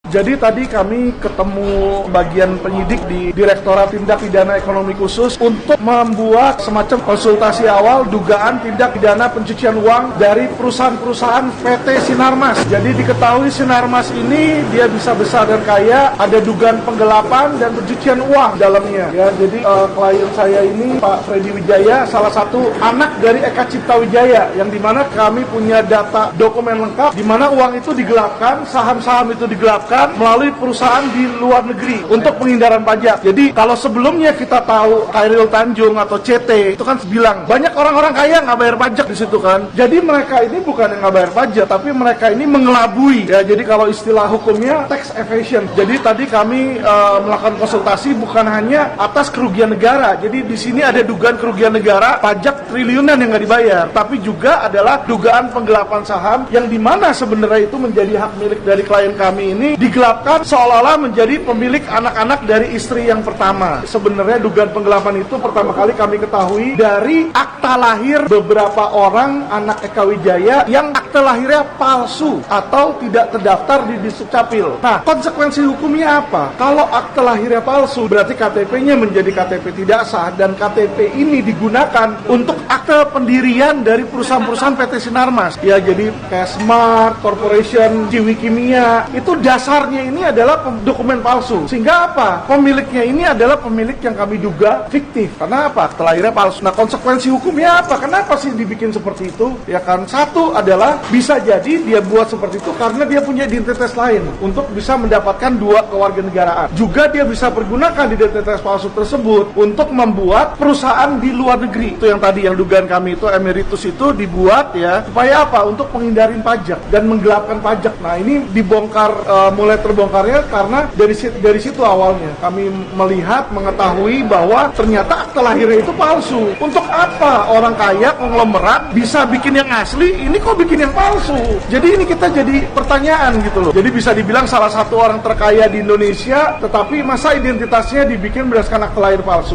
Jadi tadi kami ketemu bagian penyidik di Direktorat Tindak Pidana Ekonomi Khusus untuk membuat semacam konsultasi awal dugaan tindak pidana pencucian uang dari perusahaan-perusahaan PT Sinarmas. Jadi diketahui Sinarmas ini dia bisa besar dan kaya, ada dugaan penggelapan dan pencucian uang dalamnya. Ya, jadi klien saya ini Pak Freddy Wijaya salah satu anak dari Eka Cipta Wijaya yang dimana kami punya data dokumen lengkap di mana uang itu digelapkan, saham-saham itu digelapkan melalui perusahaan di luar negeri untuk penghindaran pajak. Jadi kalau sebelumnya kita tahu Khairil Tanjung atau CT itu kan bilang banyak orang-orang kaya nggak bayar pajak di situ kan. Jadi mereka ini bukan yang nggak bayar pajak, tapi mereka ini mengelabui. Ya, jadi kalau istilah hukumnya tax evasion. Jadi tadi kami melakukan konsultasi bukan hanya atas kerugian negara. Jadi di sini ada dugaan kerugian negara pajak triliunan yang nggak dibayar, tapi juga adalah dugaan penggelapan saham yang dimana sebenarnya itu menjadi hak milik dari klien kami ini digelapkan seolah-olah menjadi pemilik anak-anak dari istri yang pertama. Sebenarnya dugaan penggelapan itu pertama kali kami ketahui dari akta lahir beberapa orang anak Eka Wijaya yang akta lahirnya palsu atau tidak terdaftar di Disdukcapil. Nah, konsekuensi hukumnya apa? Kalau akta lahirnya palsu, berarti KTP-nya menjadi KTP tidak sah dan KTP ini digunakan untuk akte pendirian dari perusahaan-perusahaan PT Sinarmas. Ya, jadi kayak Smart Corporation, Jiwi Kimia, itu dasarnya ini adalah dokumen palsu. Sehingga apa? Pemiliknya ini adalah pemilik yang kami duga fiktif. Karena apa? Akta lahirnya palsu. Nah, konsekuensi hukumnya apa? Kenapa sih dibikin seperti itu? Ya kan, satu adalah bisa jadi dia buat seperti itu karena dia punya identitas lain untuk bisa mendapatkan dua kewarganegaraan. Juga dia bisa pergunakan identitas palsu tersebut untuk membuat perusahaan di luar negeri. Itu yang tadi yang dugaan kami itu emeritus itu dibuat ya supaya apa? Untuk menghindarin pajak dan menggelapkan pajak. Nah, ini dibongkar mulai terbongkarnya karena dari situ awalnya kami melihat mengetahui bahwa ternyata akta lahirnya itu palsu. Untuk apa orang kaya konglomerat bisa bikin yang asli, ini kok bikin yang palsu? Jadi ini kita jadi pertanyaan gitu loh. Jadi bisa dibilang salah satu orang terkaya di Indonesia, tetapi masa identitasnya dibikin berdasarkan akta lahir palsu.